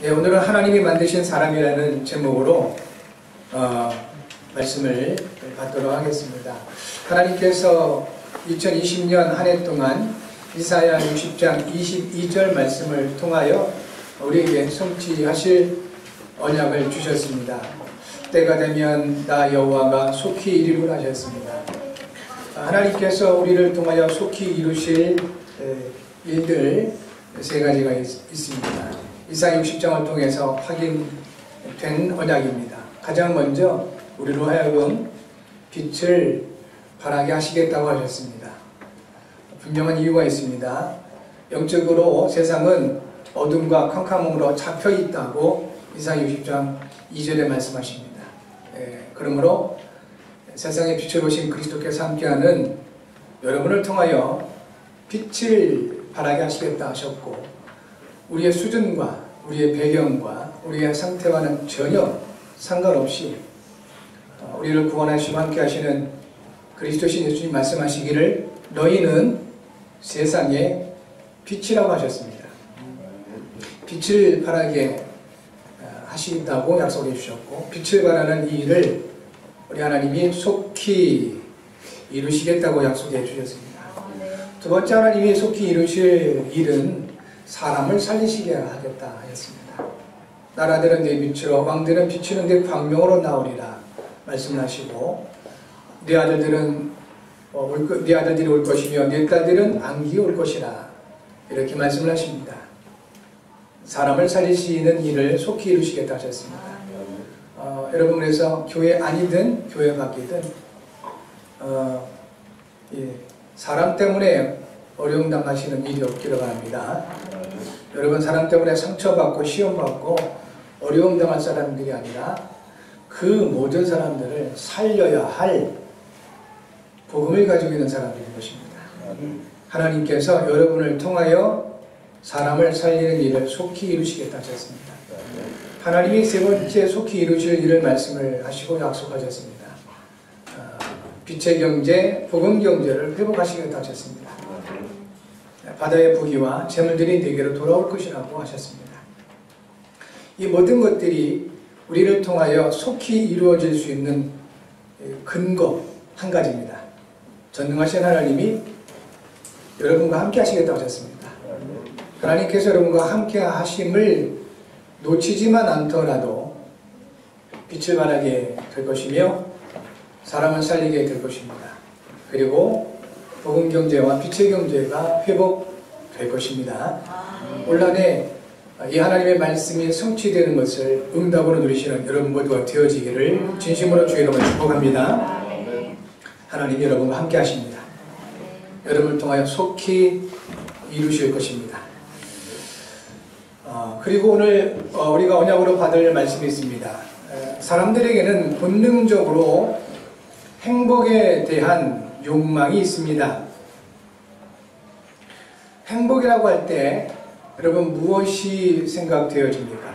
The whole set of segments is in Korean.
네, 오늘은 하나님이 만드신 사람이라는 제목으로 말씀을 받도록 하겠습니다. 하나님께서 2020년 한 해 동안 이사야 60장 22절 말씀을 통하여 우리에게 성취하실 언약을 주셨습니다. 때가 되면 나 여호와가 속히 이루리라 하셨습니다. 하나님께서 우리를 통하여 속히 이루실 일들 세 가지가 있습니다. 이사야 60장을 통해서 확인된 언약입니다. 가장 먼저 우리로 하여금 빛을 발하게 하시겠다고 하셨습니다. 분명한 이유가 있습니다. 영적으로 세상은 어둠과 캄캄함으로 잡혀 있다고 이사야 60장 2절에 말씀하십니다. 그러므로 세상에 빛을 오신 그리스도께서 함께하는 여러분을 통하여 빛을 발하게 하시겠다 하셨고, 우리의 수준과 우리의 배경과 우리의 상태와는 전혀 상관없이 우리를 구원하시고 함께 하시는 그리스도신 예수님 말씀하시기를 너희는 세상의 빛이라고 하셨습니다. 빛을 발하게 하신다고 약속해 주셨고, 빛을 발하는 이 일을 우리 하나님이 속히 이루시겠다고 약속해 주셨습니다. 두 번째, 하나님이 속히 이루실 일은 사람을 살리시게 하겠다 하였습니다. 나라들은 내 빛으로 왕들은 비추는 내 광명으로 나오리라 말씀하시고, 내 아들들이 올 것이며 내 딸들은 안기에 올 것이라 이렇게 말씀을 하십니다. 사람을 살리시는 일을 속히 이루시겠다 하셨습니다. 여러분, 그래서 교회 아니든 교회 밖이든 사람 때문에 어려움 당하시는 일이 없기를 바랍니다. 여러분, 사람 때문에 상처받고 시험받고 어려움 당할 사람들이 아니라 그 모든 사람들을 살려야 할 복음을 가지고 있는 사람들인 것입니다. 하나님께서 여러분을 통하여 사람을 살리는 일을 속히 이루시겠다 하셨습니다. 하나님이 세 번째 속히 이루실 일을 말씀을 하시고 약속하셨습니다. 빛의 경제, 복음 경제를 회복하시겠다 하셨습니다. 바다의 부귀와 재물들이 내게로 돌아올 것이라고 하셨습니다. 이 모든 것들이 우리를 통하여 속히 이루어질 수 있는 근거 한 가지입니다. 전능하신 하나님이 여러분과 함께 하시겠다고 하셨습니다. 하나님께서 여러분과 함께 하심을 놓치지만 않더라도 빛을 발하게 될 것이며 사람을 살리게 될 것입니다. 그리고 복음 경제와 빛의 경제가 회복될 것입니다. 올 한 해 이 하나님의 말씀이 성취되는 것을 응답으로 누리시는 여러분 모두가 되어지기를 진심으로 주의 이름으로 축복합니다. 하나님 여러분과 함께 하십니다. 여러분을 통하여 속히 이루실 것입니다. 그리고 오늘 우리가 언약으로 받을 말씀이 있습니다. 사람들에게는 본능적으로 행복에 대한 욕망이 있습니다. 행복이라고 할 때 여러분 무엇이 생각되어집니까?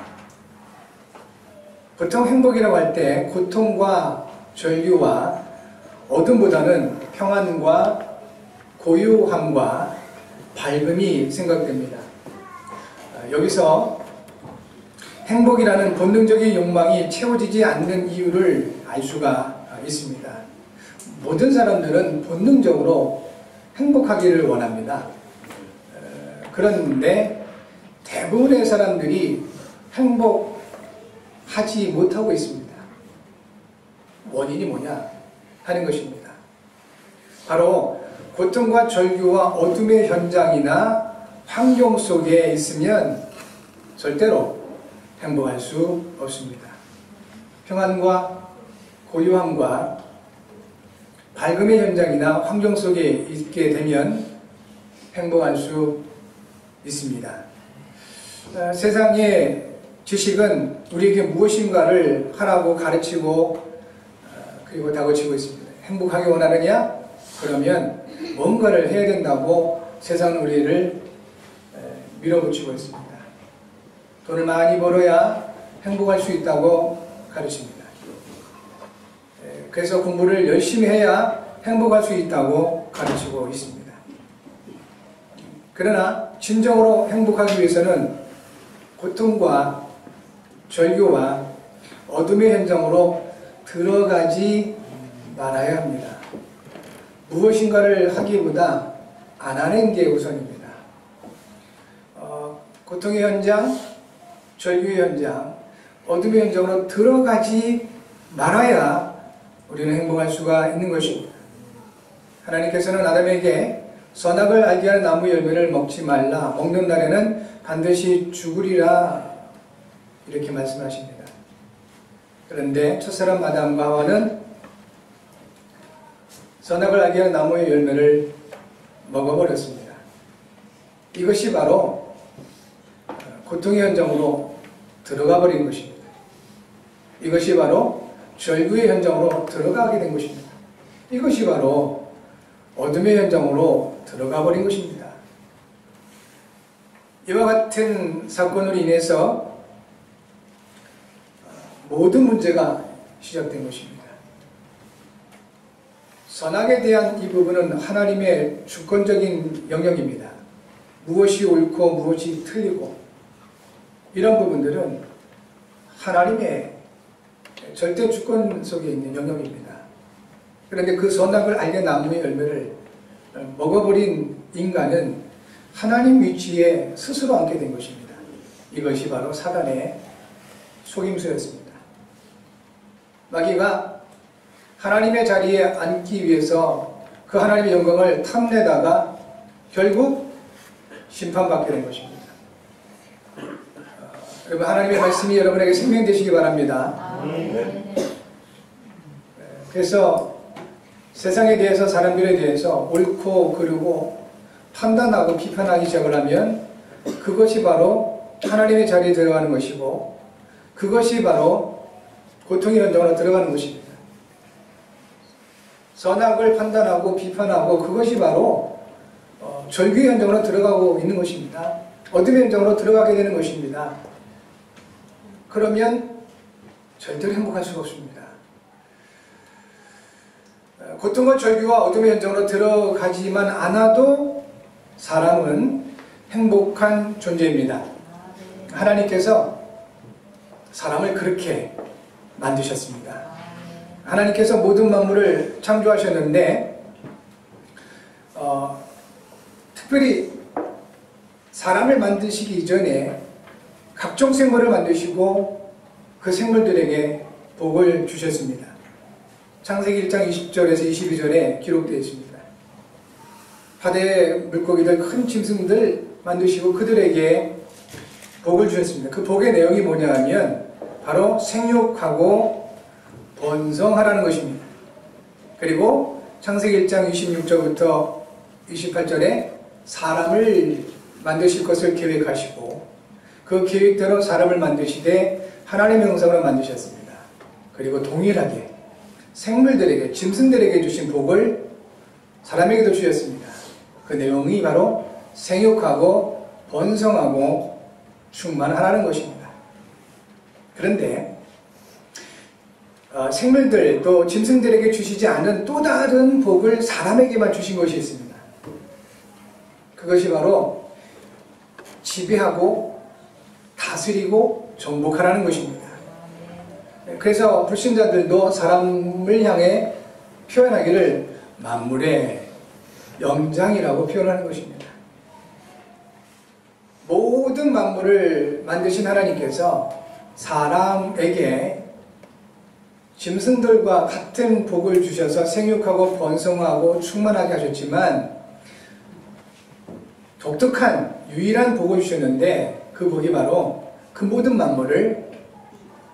보통 행복이라고 할 때 고통과 절규와 어둠보다는 평안과 고요함과 밝음이 생각됩니다. 여기서 행복이라는 본능적인 욕망이 채워지지 않는 이유를 알 수가 있습니다. 모든 사람들은 본능적으로 행복하기를 원합니다. 그런데 대부분의 사람들이 행복하지 못하고 있습니다. 원인이 뭐냐 하는 것입니다. 바로 고통과 절규와 어둠의 현장이나 환경 속에 있으면 절대로 행복할 수 없습니다. 평안과 고요함과 밝음의 현장이나 환경 속에 있게 되면 행복할 수 있습니다. 세상의 지식은 우리에게 무엇인가를 하라고 가르치고 그리고 다그치고 있습니다. 행복하게 원하느냐? 그러면 뭔가를 해야 된다고 세상은 우리를 밀어붙이고 있습니다. 돈을 많이 벌어야 행복할 수 있다고 가르칩니다. 그래서 공부를 열심히 해야 행복할 수 있다고 가르치고 있습니다. 그러나 진정으로 행복하기 위해서는 고통과 절규와 어둠의 현장으로 들어가지 말아야 합니다. 무엇인가를 하기보다 안 하는 게 우선입니다. 고통의 현장, 절규의 현장, 어둠의 현장으로 들어가지 말아야 우리는 행복할 수가 있는 것입니다. 하나님께서는 아담에게 선악을 알게 하는 나무 열매를 먹지 말라, 먹는 날에는 반드시 죽으리라 이렇게 말씀하십니다. 그런데 첫사람 아담과 하와는 선악을 알게 하는 나무의 열매를 먹어버렸습니다. 이것이 바로 고통의 현장으로 들어가 버린 것입니다. 이것이 바로 절규의 현장으로 들어가게 된 것입니다. 이것이 바로 어둠의 현장으로 들어가 버린 것입니다. 이와 같은 사건으로 인해서 모든 문제가 시작된 것입니다. 선악에 대한 이 부분은 하나님의 주권적인 영역입니다. 무엇이 옳고 무엇이 틀리고 이런 부분들은 하나님의 절대 주권 속에 있는 영역입니다. 그런데 그 선악을 알게 나무의 열매를 먹어버린 인간은 하나님 위치에 스스로 앉게 된 것입니다. 이것이 바로 사단의 속임수였습니다. 마귀가 하나님의 자리에 앉기 위해서 그 하나님의 영광을 탐내다가 결국 심판받게 된 것입니다. 여러분, 하나님의 말씀이 여러분에게 생명 되시기 바랍니다. 그래서 세상에 대해서, 사람들에 대해서 옳고 그르고 판단하고 비판하기 시작을 하면 그것이 바로 하나님의 자리에 들어가는 것이고 그것이 바로 고통의 현장으로 들어가는 것입니다. 선악을 판단하고 비판하고 그것이 바로 절규의 현장으로 들어가고 있는 것입니다. 어둠의 현장으로 들어가게 되는 것입니다. 그러면 절대로 행복할 수가 없습니다. 고통과 절규와 어둠의 현장으로 들어가지만 않아도 사람은 행복한 존재입니다. 하나님께서 사람을 그렇게 만드셨습니다. 하나님께서 모든 만물을 창조하셨는데 특별히 사람을 만드시기 이전에 각종 생물을 만드시고 그 생물들에게 복을 주셨습니다. 창세기 1장 20절에서 22절에 기록되어 있습니다. 바다의 물고기들, 큰 짐승들 만드시고 그들에게 복을 주셨습니다. 그 복의 내용이 뭐냐 하면 바로 생육하고 번성하라는 것입니다. 그리고 창세기 1장 26절부터 28절에 사람을 만드실 것을 계획하시고 그 계획대로 사람을 만드시되 하나님의 형상으로 만드셨습니다. 그리고 동일하게 생물들에게, 짐승들에게 주신 복을 사람에게도 주셨습니다. 그 내용이 바로 생육하고 번성하고 충만하라는 것입니다. 그런데 생물들 또 짐승들에게 주시지 않은 또 다른 복을 사람에게만 주신 것이 있습니다. 그것이 바로 지배하고 다스리고 정복하라는 것입니다. 그래서 불신자들도 사람을 향해 표현하기를 만물의 영장이라고 표현하는 것입니다. 모든 만물을 만드신 하나님께서 사람에게 짐승들과 같은 복을 주셔서 생육하고 번성하고 충만하게 하셨지만 독특한 유일한 복을 주셨는데 그 복이 바로 그 모든 만물을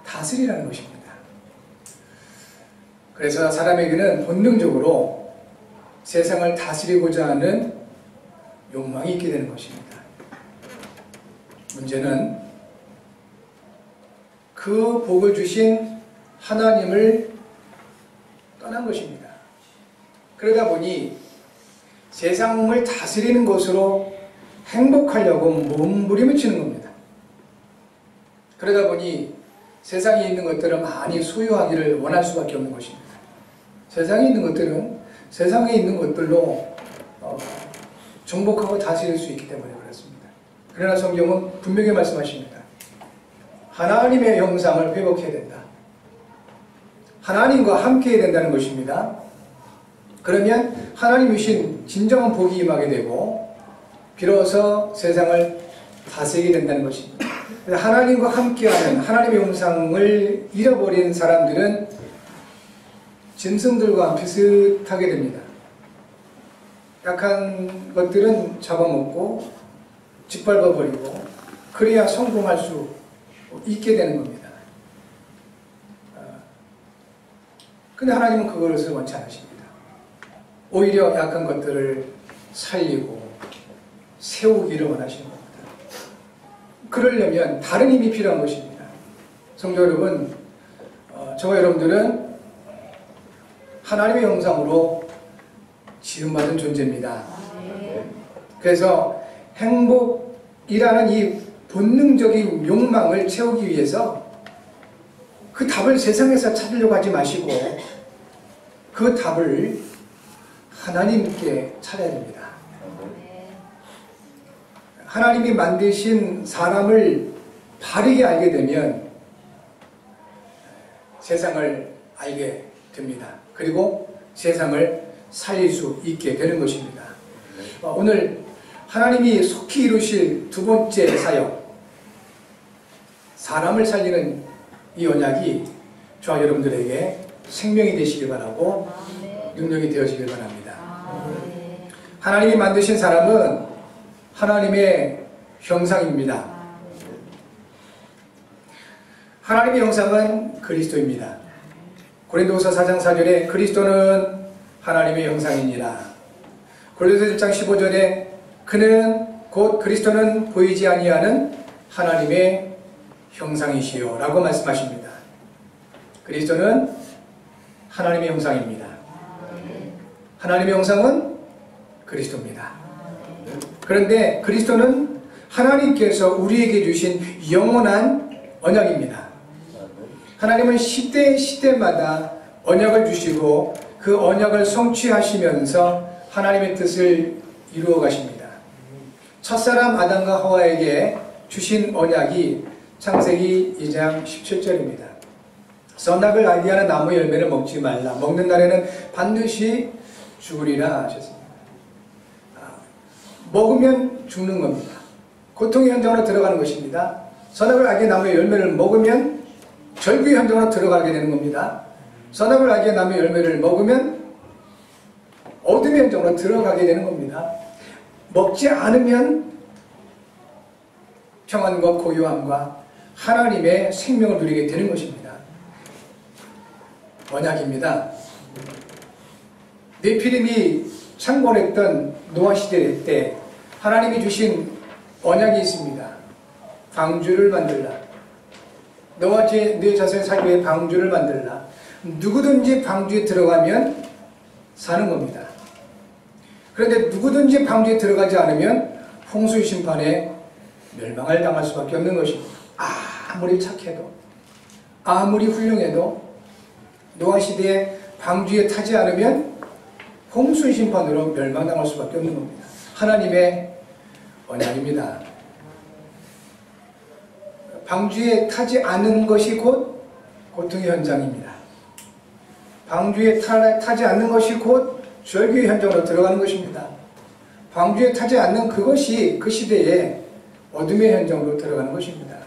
다스리라는 것입니다. 그래서 사람에게는 본능적으로 세상을 다스리고자 하는 욕망이 있게 되는 것입니다. 문제는 그 복을 주신 하나님을 떠난 것입니다. 그러다 보니 세상을 다스리는 것으로 행복하려고 몸부림을 치는 겁니다. 그러다 보니 세상에 있는 것들을 많이 소유하기를 원할 수밖에 없는 것입니다. 세상에 있는 것들은 세상에 있는 것들로 정복하고 다스릴 수 있기 때문에 그렇습니다. 그러나 성경은 분명히 말씀하십니다. 하나님의 형상을 회복해야 된다. 하나님과 함께 해야 된다는 것입니다. 그러면 하나님 주신 진정한 복이 임하게 되고 비로소 세상을 다스리게 된다는 것입니다. 하나님과 함께하는 하나님의 형상을 잃어버린 사람들은 짐승들과 비슷하게 됩니다. 약한 것들은 잡아먹고 짓밟아버리고 그래야 성공할 수 있게 되는 겁니다. 근데 하나님은 그것을 원치 않으십니다. 오히려 약한 것들을 살리고 세우기를 원하시는 겁니다. 그러려면 다른 힘이 필요한 것입니다. 성도 여러분, 저와 여러분들은 하나님의 형상으로 지음받은 존재입니다. 그래서 행복이라는 이 본능적인 욕망을 채우기 위해서 그 답을 세상에서 찾으려고 하지 마시고 그 답을 하나님께 찾아야 됩니다. 하나님이 만드신 사람을 바르게 알게 되면 세상을 알게 됩니다. 그리고 세상을 살릴 수 있게 되는 것입니다. 오늘 하나님이 속히 이루실 두 번째 사역, 사람을 살리는 이 언약이 저와 여러분들에게 생명이 되시길 바라고 능력이 되어지길 바랍니다. 하나님이 만드신 사람은 하나님의 형상입니다. 하나님의 형상은 그리스도입니다. 고린도후서 4장 4절에 그리스도는 하나님의 형상이니라. 고린도서 1장 15절에 그는 곧 그리스도는 보이지 아니하는 하나님의 형상이시요 라고 말씀하십니다. 그리스도는 하나님의 형상입니다. 하나님의 형상은 그리스도입니다. 그런데 그리스도는 하나님께서 우리에게 주신 영원한 언약입니다. 하나님은 시대마다 언약을 주시고 그 언약을 성취하시면서 하나님의 뜻을 이루어 가십니다. 첫사람 아담과 하와에게 주신 언약이 창세기 2장 17절입니다. 선악을 알게 하는 나무 열매를 먹지 말라. 먹는 날에는 반드시 죽으리라 하셨습니다. 먹으면 죽는 겁니다. 고통의 현장으로 들어가는 것입니다. 선악을 알게 나무의 열매를 먹으면 절규의 현장으로 들어가게 되는 겁니다. 선악을 알게 나무의 열매를 먹으면 어둠의 현장으로 들어가게 되는 겁니다. 먹지 않으면 평안과 고요함과 하나님의 생명을 누리게 되는 것입니다. 언약입니다. 네피림이 창궐했던 노아 시대 때 하나님이 주신 언약이 있습니다. 방주를 만들라. 너와 네 자손의 살기 위해 방주를 만들라. 누구든지 방주에 들어가면 사는 겁니다. 그런데 누구든지 방주에 들어가지 않으면 홍수 심판에 멸망을 당할 수밖에 없는 것입니다. 아무리 착해도 아무리 훌륭해도 노아 시대에 방주에 타지 않으면 홍수 심판으로 멸망당할 수밖에 없는 겁니다. 하나님의 언약입니다. 방주에 타지 않는 것이 곧 고통의 현장입니다. 방주에 타지 않는 것이 곧 절규의 현장으로 들어가는 것입니다. 방주에 타지 않는 그것이 그 시대에 어둠의 현장으로 들어가는 것입니다.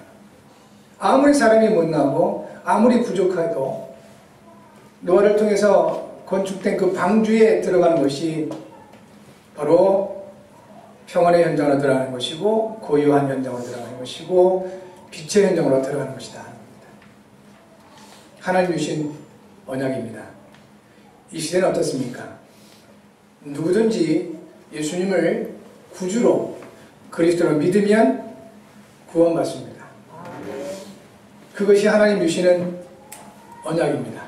아무리 사람이 못나고 아무리 부족해도 노아를 통해서 건축된 그 방주에 들어가는 것이 바로 평안의 현장으로 들어가는 것이고 고요한 현장으로 들어가는 것이고 빛의 현장으로 들어가는 것이다. 하나님 주신 언약입니다. 이 시대는 어떻습니까? 누구든지 예수님을 구주로 그리스도로 믿으면 구원받습니다. 그것이 하나님 주시는 언약입니다.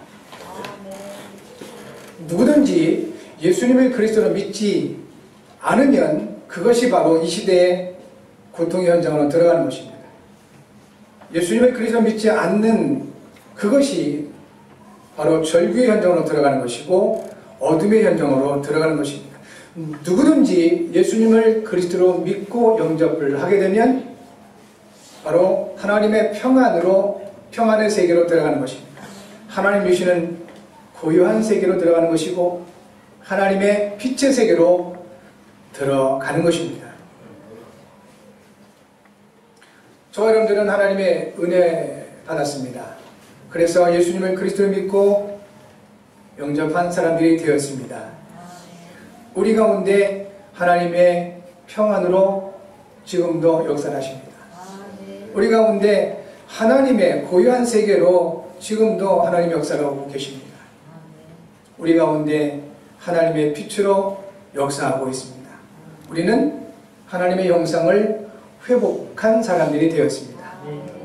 누구든지 예수님을 그리스도로 믿지 않으면 그것이 바로 이 시대의 고통의 현장으로 들어가는 것입니다. 예수님을 그리스도로 믿지 않는 그것이 바로 절규의 현장으로 들어가는 것이고 어둠의 현장으로 들어가는 것입니다. 누구든지 예수님을 그리스도로 믿고 영접을 하게 되면 바로 하나님의 평안의 세계로 들어가는 것입니다. 하나님 주시는 고요한 세계로 들어가는 것이고 하나님의 빛의 세계로 들어가는 것입니다. 저와 여러분들은 하나님의 은혜 받았습니다. 그래서 예수님을 그리스도를 믿고 영접한 사람들이 되었습니다. 우리 가운데 하나님의 평안으로 지금도 역사하십니다. 우리 가운데 하나님의 고요한 세계로 지금도 하나님 역사를 하고 계십니다. 우리 가운데 하나님의 빛으로 역사하고 있습니다. 우리는 하나님의 형상을 회복한 사람들이 되었습니다.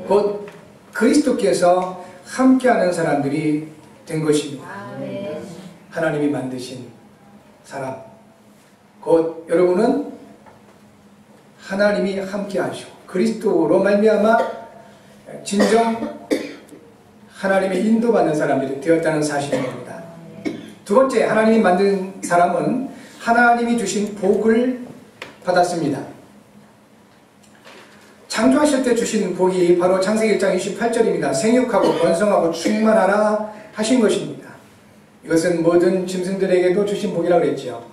곧 그리스도께서 함께하는 사람들이 된 것입니다. 하나님이 만드신 사람, 곧 여러분은 하나님이 함께하시고 그리스도로 말미암아 진정 하나님의 인도받는 사람들이 되었다는 사실입니다. 두 번째, 하나님이 만든 사람은 하나님이 주신 복을 받았습니다. 창조하실 때 주신 복이 바로 창세기 1장 28절입니다. 생육하고 번성하고 충만하라 하신 것입니다. 이것은 모든 짐승들에게도 주신 복이라고 그랬죠.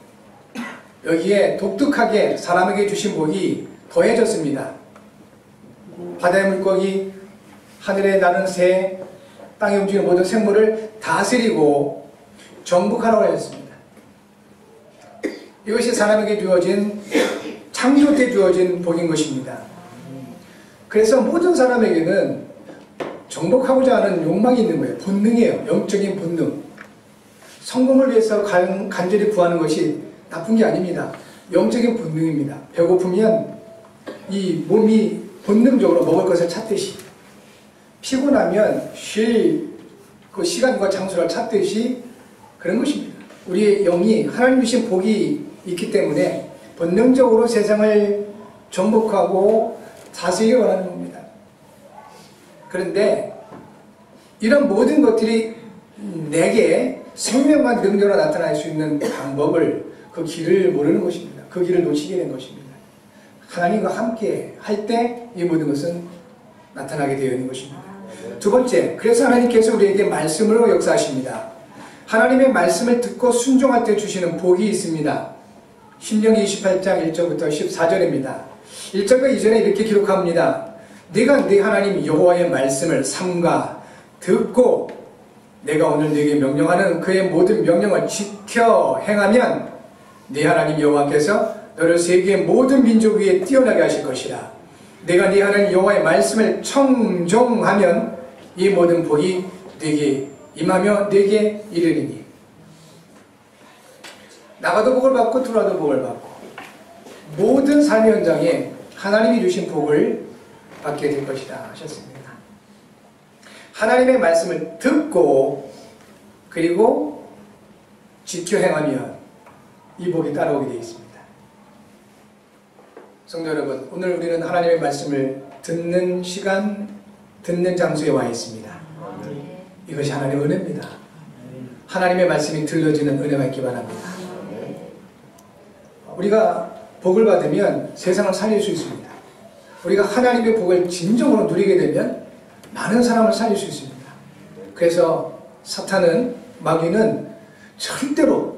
여기에 독특하게 사람에게 주신 복이 더해졌습니다. 바다의 물고기, 하늘에 나는 새, 땅에 움직이는 모든 생물을 다스리고 정복하라고 하였습니다. 이것이 사람에게 주어진, 창조 때 주어진 복인 것입니다. 그래서 모든 사람에게는 정복하고자 하는 욕망이 있는 거예요. 본능이에요. 영적인 본능. 성공을 위해서 간절히 구하는 것이 나쁜 게 아닙니다. 영적인 본능입니다. 배고프면 이 몸이 본능적으로 먹을 것을 찾듯이, 피곤하면 쉴 그 시간과 장소를 찾듯이 그런 것입니다. 우리의 영이 하나님 주신 복이 있기 때문에 본능적으로 세상을 정복하고 다스리기 원하는 겁니다. 그런데 이런 모든 것들이 내게 생명과 능력으로 나타날 수 있는 방법을, 그 길을 모르는 것입니다. 그 길을 놓치게 된 것입니다. 하나님과 함께 할 때 이 모든 것은 나타나게 되어 있는 것입니다. 두 번째, 그래서 하나님께서 우리에게 말씀으로 역사하십니다. 하나님의 말씀을 듣고 순종할 때 주시는 복이 있습니다. 신명기 28장 1절부터 14절입니다. 1절과 2절에 이렇게 기록합니다. 네가 네 하나님 여호와의 말씀을 삼가 듣고 내가 오늘 네게 명령하는 그의 모든 명령을 지켜 행하면 네 하나님 여호와께서 너를 세계의 모든 민족 위에 뛰어나게 하실 것이라. 내가 네 하나님 여호와의 말씀을 청종하면 이 모든 복이 네게 임하며 네게 이르리니. 나가도 복을 받고 들어와도 복을 받고 모든 삶의 현장에 하나님이 주신 복을 받게 될 것이다 하셨습니다. 하나님의 말씀을 듣고 그리고 지켜 행하면 이 복이 따라오게 되어 있습니다. 성도 여러분, 오늘 우리는 하나님의 말씀을 듣는 시간, 듣는 장소에 와 있습니다. 이것이 하나님의 은혜입니다. 하나님의 말씀이 들려지는 은혜가 있기 바랍니다. 우리가 복을 받으면 세상을 살릴 수 있습니다. 우리가 하나님의 복을 진정으로 누리게 되면 많은 사람을 살릴 수 있습니다. 그래서 사탄은, 마귀는 절대로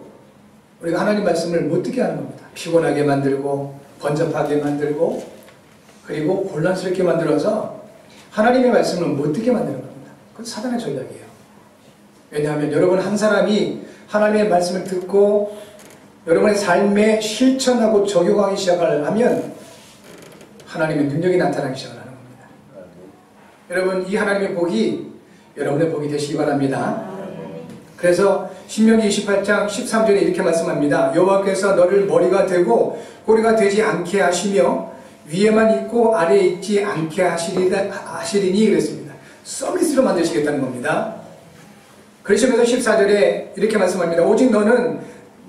우리가 하나님 말씀을 못 듣게 하는 겁니다. 피곤하게 만들고 번잡하게 만들고 그리고 곤란스럽게 만들어서 하나님의 말씀을 못 듣게 만드는 겁니다. 그건 사단의 전략이에요. 왜냐하면 여러분 한 사람이 하나님의 말씀을 듣고 여러분의 삶에 실천하고 적용하기 시작을 하면 하나님의 능력이 나타나기 시작하는 겁니다. 여러분, 이 하나님의 복이 여러분의 복이 되시기 바랍니다. 그래서 신명기 28장 13절에 이렇게 말씀합니다. 여호와께서 너를 머리가 되고 꼬리가 되지 않게 하시며 위에만 있고 아래에 있지 않게 하시리니 그랬습니다. 서비스로 만드시겠다는 겁니다. 그러시면서 14절에 이렇게 말씀합니다. 오직 너는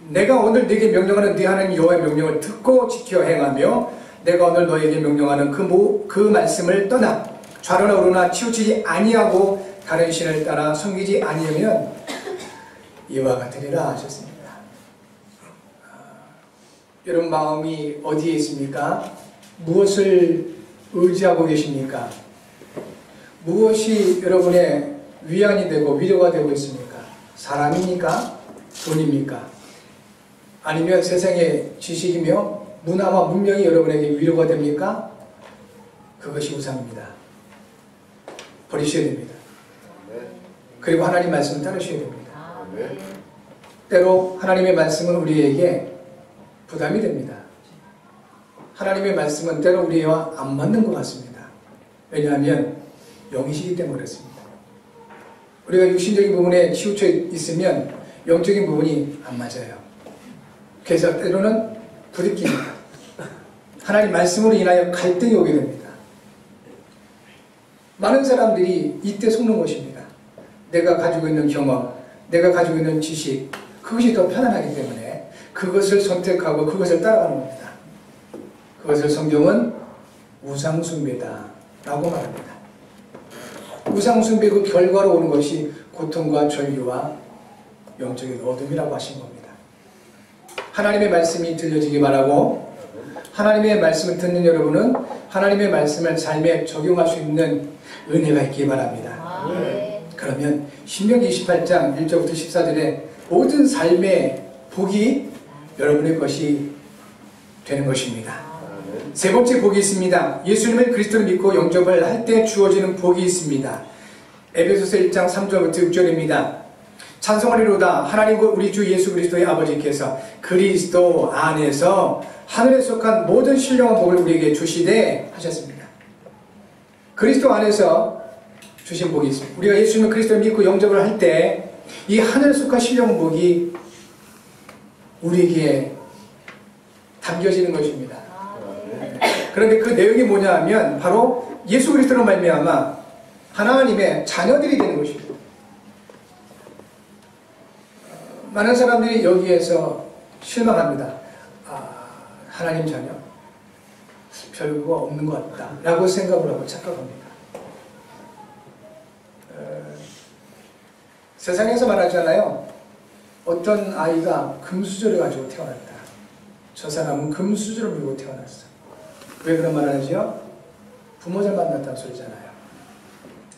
내가 오늘 네게 명령하는 네 하나님 여호와의 명령을 듣고 지켜 행하며 내가 오늘 너에게 명령하는 그 말씀을 떠나 좌로나 우로나 치우치지 아니하고 다른 신을 따라 섬기지 아니하면 이와 같으리라 하셨습니다. 여러분 마음이 어디에 있습니까? 무엇을 의지하고 계십니까? 무엇이 여러분의 위안이 되고 위로가 되고 있습니까? 사람입니까? 돈입니까? 아니면 세상의 지식이며 문화와 문명이 여러분에게 위로가 됩니까? 그것이 우상입니다. 버리셔야 됩니다. 그리고 하나님 말씀을 따르셔야 됩니다. 때로 하나님의 말씀은 우리에게 부담이 됩니다. 하나님의 말씀은 때로 우리와 안 맞는 것 같습니다. 왜냐하면 영이시기 때문에 그렇습니다. 우리가 육신적인 부분에 치우쳐 있으면 영적인 부분이 안 맞아요. 그래서 때로는 부딪힙니다. 하나님 말씀으로 인하여 갈등이 오게 됩니다. 많은 사람들이 이때 속는 것입니다. 내가 가지고 있는 경험, 내가 가지고 있는 지식, 그것이 더 편안하기 때문에 그것을 선택하고 그것을 따라가는 겁니다. 그것을 성경은 우상숭배다 라고 말합니다. 우상숭배 그 결과로 오는 것이 고통과 절규와 영적인 어둠이라고 하신 겁니다. 하나님의 말씀이 들려지기 바라고, 하나님의 말씀을 듣는 여러분은 하나님의 말씀을 삶에 적용할 수 있는 은혜가 있기 바랍니다. 그러면 신명기 28장 1절부터 14절에 모든 삶의 복이 여러분의 것이 되는 것입니다. 세 번째 복이 있습니다. 예수님을 그리스도를 믿고 영접을 할 때 주어지는 복이 있습니다. 에베소서 1장 3절부터 6절입니다. 찬송하리로다 하나님과 우리 주 예수 그리스도의 아버지께서 그리스도 안에서 하늘에 속한 모든 신령한 복을 우리에게 주시되 하셨습니다. 그리스도 안에서 주신 복이 있습니다. 우리가 예수님을 그리스도를 믿고 영접을 할 때 이 하늘에 속한 신령한 복이 우리에게 담겨지는 것입니다. 그런데 그 내용이 뭐냐 하면 바로 예수 그리스도로 말미암아 하나님의 자녀들이 되는 것입니다. 많은 사람들이 여기에서 실망합니다. 하나님 자녀? 별거 없는 것 같다 라고 생각을 하고 착각합니다. 세상에서 말하잖아요. 어떤 아이가 금수저를 가지고 태어났다. 저 사람은 금수저를 물고 태어났어. 왜 그런 말을 하죠? 부모 잘 만났다는 소리잖아요.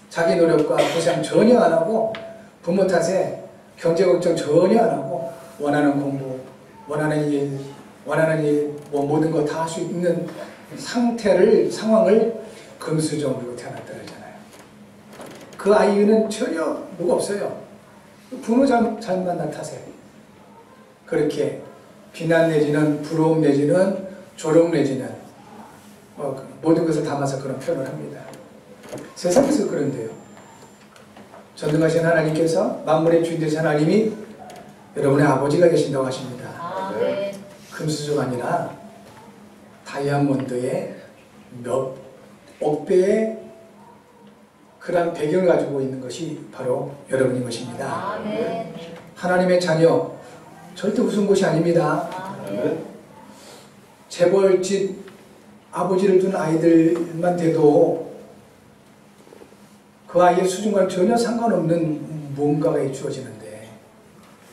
자기 노력과 고생 전혀 안 하고 부모 탓에 경제 걱정 전혀 안 하고 원하는 공부, 원하는 일, 뭐 모든 거 다 할 수 있는 상황을 금수저 물고 태어났다 그러잖아요. 그 아이는 전혀 뭐가 없어요. 부모 잘 만난 탓에 그렇게 비난 내지는 부러움 내지는 조롱 내지는 모든 것을 담아서 그런 표현을 합니다. 세상에서 그런데요. 전능하신 하나님께서 만물의 주인 되신 하나님이 여러분의 아버지가 되신다고 하십니다. 금수저가 아니라 다이아몬드의 몇 억배의 그런 배경을 가지고 있는 것이 바로 여러분인 것입니다. 하나님의 자녀 절대 우스운 것이 아닙니다. 재벌집 아버지를 둔 아이들만 돼도 그 아이의 수준과는 전혀 상관없는 뭔가가 주어지는데,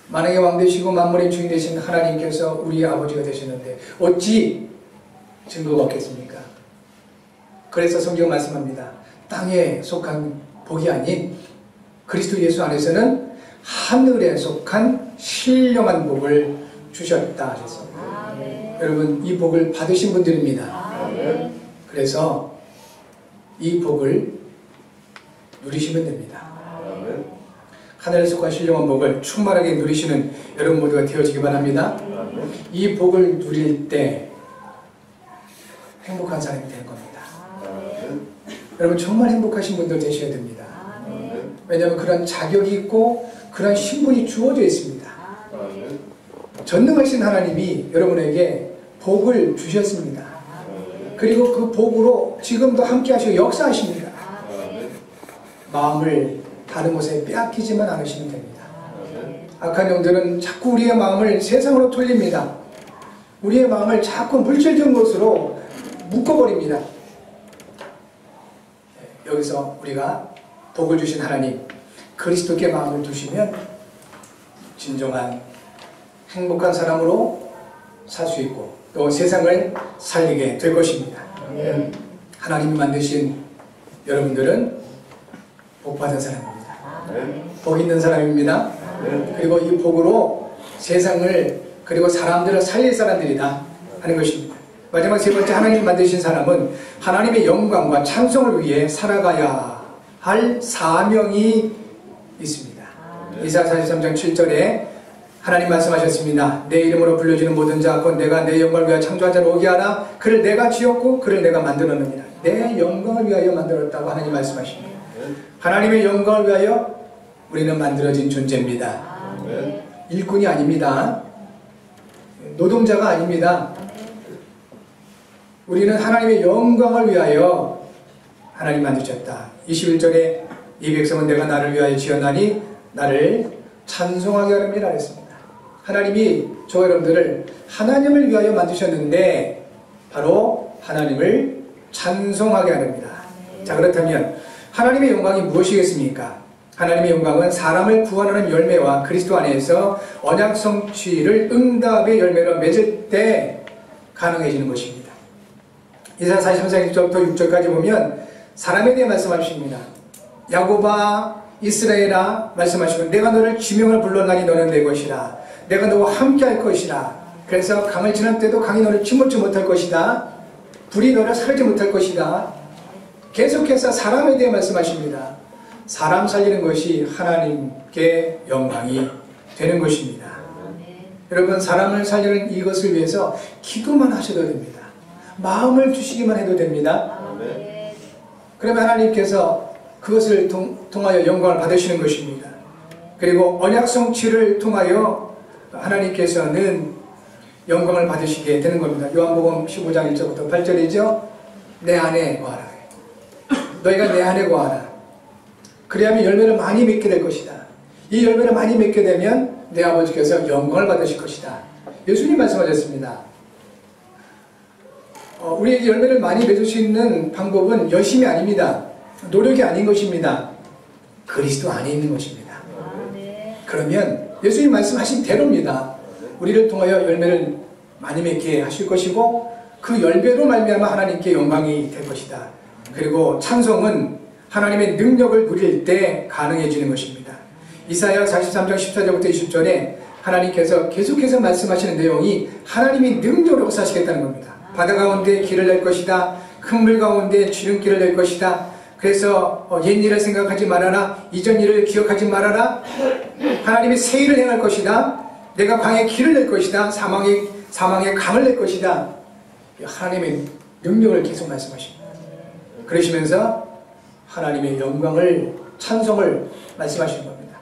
만약에 왕 되시고 만물의 주인 되신 하나님께서 우리의 아버지가 되시는데 어찌 증거가 없겠습니까? 그래서 성경 말씀합니다. 땅에 속한 복이 아닌 그리스도 예수 안에서는 하늘에 속한 신령한 복을 주셨다 하셨습니다. 여러분, 이 복을 받으신 분들입니다. 그래서 이 복을 누리시면 됩니다. 하늘에 속한 신령한 복을 충만하게 누리시는 여러분 모두가 되어지기 바랍니다. 이 복을 누릴 때 행복한 사람이 될 겁니다. 여러분, 정말 행복하신 분들 되셔야 됩니다. 왜냐하면 그런 자격이 있고 그런 신분이 주어져 있습니다. 전능하신 하나님이 여러분에게 복을 주셨습니다. 그리고 그 복으로 지금도 함께 하시고 역사하십니다. 마음을 다른 곳에 빼앗기지만 않으시면 됩니다. 악한 영들은 자꾸 우리의 마음을 세상으로 돌립니다. 우리의 마음을 자꾸 물질적인 것으로 묶어버립니다. 여기서 우리가 복을 주신 하나님, 그리스도께 마음을 두시면 진정한 행복한 사람으로 살 수 있고 또 세상을 살리게 될 것입니다. 하나님이 만드신 여러분들은 복받은 사람입니다. 복 있는 사람입니다. 그리고 이 복으로 세상을 그리고 사람들을 살릴 사람들이다 하는 것입니다. 마지막 세 번째, 하나님이 만드신 사람은 하나님의 영광과 찬송을 위해 살아가야 할 사명이 있습니다. 이사야 43장 7절에 하나님 말씀하셨습니다. 내 이름으로 불려지는 모든 자 곧 내가 내 영광을 위하여 창조한 자를 오게 하라. 그를 내가 지었고 그를 내가 만들었느니라. 내 영광을 위하여 만들었다고 하나님 말씀하십니다. 하나님의 영광을 위하여 우리는 만들어진 존재입니다. 일꾼이 아닙니다. 노동자가 아닙니다. 우리는 하나님의 영광을 위하여 하나님 만드셨다. 21절에 이 백성은 내가 나를 위하여 지었나니 나를 찬송하게 하렵니다 했습니다. 하나님이 저 여러분들을 하나님을 위하여 만드셨는데 바로 하나님을 찬송하게 하렵니다. 자, 그렇다면 하나님의 영광이 무엇이겠습니까? 하나님의 영광은 사람을 구원하는 열매와 그리스도 안에서 언약 성취를 응답의 열매로 맺을 때 가능해지는 것입니다. 이사야 43장 1절부터 6절까지 보면 사람에 대해 말씀하십니다. 야곱아 이스라엘아 말씀하시고 내가 너를 지명을 불러나니 너는 내 것이라. 내가 너와 함께 할 것이라. 그래서 강을 지날 때도 강이 너를 침몰치 못할 것이다. 불이 너를 살지 못할 것이다. 계속해서 사람에 대해 말씀하십니다. 사람 살리는 것이 하나님께 영광이 되는 것입니다. 여러분, 사람을 살리는 이것을 위해서 기도만 하셔도 됩니다. 마음을 주시기만 해도 됩니다. 그러면 하나님께서 그것을 통하여 영광을 받으시는 것입니다. 그리고 언약 성취를 통하여 하나님께서는 영광을 받으시게 되는 겁니다. 요한복음 15장 1절부터 8절이죠. 내 안에 거하라. 너희가 내 안에 거하라. 그래야만 열매를 많이 맺게 될 것이다. 이 열매를 많이 맺게 되면 내 아버지께서 영광을 받으실 것이다. 예수님 말씀하셨습니다. 우리에게 열매를 많이 맺을 수 있는 방법은 열심이 아닙니다. 노력이 아닌 것입니다. 그리스도 안에 있는 것입니다. 그러면 예수님 말씀하신 대로입니다. 우리를 통하여 열매를 많이 맺게 하실 것이고 그 열매로 말미암아 하나님께 영광이 될 것이다. 그리고 찬송은 하나님의 능력을 누릴 때 가능해지는 것입니다. 이사야 43장 14절부터 20절에 하나님께서 계속해서 말씀하시는 내용이 하나님이 능력으로 역사하시겠다는 겁니다. 바다 가운데 길을 낼 것이다. 큰 물 가운데 지름길을 낼 것이다. 그래서 옛일을 생각하지 말아라. 이전 일을 기억하지 말아라. 하나님이 새 일을 행할 것이다. 내가 광야에 길을 낼 것이다. 사망의 강을 낼 것이다. 하나님의 능력을 계속 말씀하십니다. 그러시면서 하나님의 영광을 찬송을 말씀하시는 겁니다.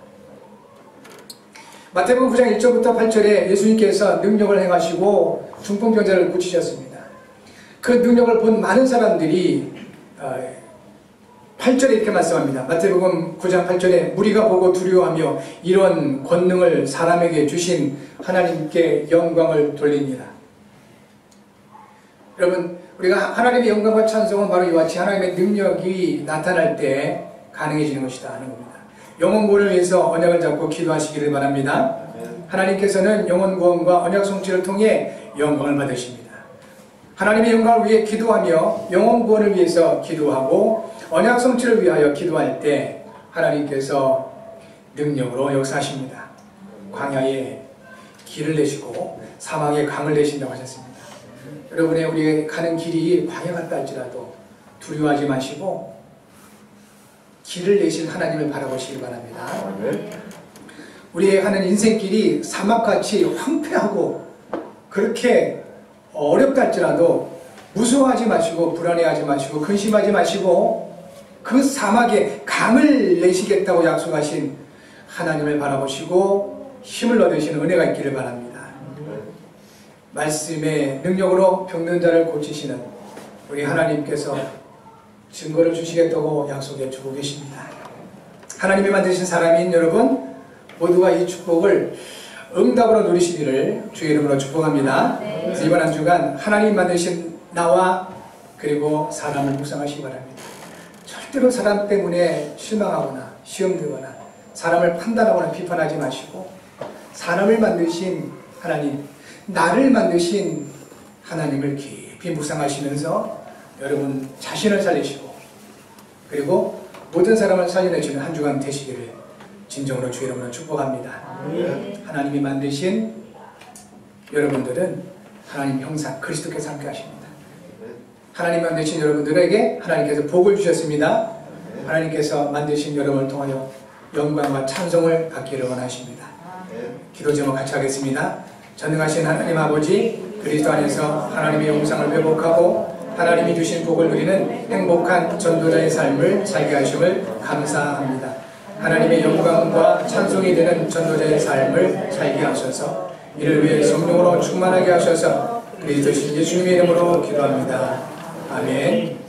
마태복음 9장 1절부터 8절에 예수님께서 능력을 행하시고 중풍병자를 고치셨습니다. 그 능력을 본 많은 사람들이 8절에 이렇게 말씀합니다. 마태복음 9장 8절에 무리가 보고 두려워하며 이런 권능을 사람에게 주신 하나님께 영광을 돌립니다. 여러분, 우리가 하나님의 영광과 찬송은 바로 이와 같이 하나님의 능력이 나타날 때 가능해지는 것이다 하는 겁니다. 영혼 구원을 위해서 언약을 잡고 기도하시기를 바랍니다. 하나님께서는 영혼 구원과 언약 성취를 통해 영광을 받으십니다. 하나님의 영광을 위해 기도하며 영혼 구원을 위해서 기도하고 언약 성취를 위하여 기도할 때 하나님께서 능력으로 역사하십니다. 광야에 길을 내시고 사망에 강을 내신다고 하셨습니다. 여러분의 우리 가는 길이 광야 같다 할지라도 두려워하지 마시고 길을 내신 하나님을 바라보시기 바랍니다. 우리의 가는 인생길이 사막같이 황폐하고 그렇게 어렵다 할지라도 무서워하지 마시고 불안해하지 마시고 근심하지 마시고 그 사막에 강을 내시겠다고 약속하신 하나님을 바라보시고 힘을 얻으시는 은혜가 있기를 바랍니다. 말씀의 능력으로 병든 자를 고치시는 우리 하나님께서 증거를 주시겠다고 약속해 주고 계십니다. 하나님이 만드신 사람인 여러분 모두가 이 축복을 응답으로 누리시기를 주의 이름으로 축복합니다. 그래서 이번 한 주간 하나님 만드신 나와 그리고 사람을 묵상하시기 바랍니다. 절대로 사람 때문에 실망하거나 시험되거나 사람을 판단하거나 비판하지 마시고 사람을 만드신 하나님, 나를 만드신 하나님을 깊이 묵상하시면서 여러분 자신을 살리시고 그리고 모든 사람을 살려내시는 한 주간 되시기를 진정으로 주의 이름으로 축복합니다. 하나님이 만드신 여러분들은 하나님 형상 그리스도께서 함께 하십니다. 하나님 만드신 여러분들에게 하나님께서 복을 주셨습니다. 하나님께서 만드신 여러분을 통하여 영광과 찬송을 받기를 원하십니다. 기도 제목 같이 하겠습니다. 전능하신 하나님 아버지, 그리스도 안에서 하나님의 영상을 회복하고 하나님이 주신 복을 누리는 행복한 전도자의 삶을 살게 하심을 감사합니다. 하나님의 영광과 찬송이 되는 전도자의 삶을 살게 하셔서 이를 위해 성령으로 충만하게 하셔서 그리스도신 예수님의 이름으로 기도합니다. 아멘.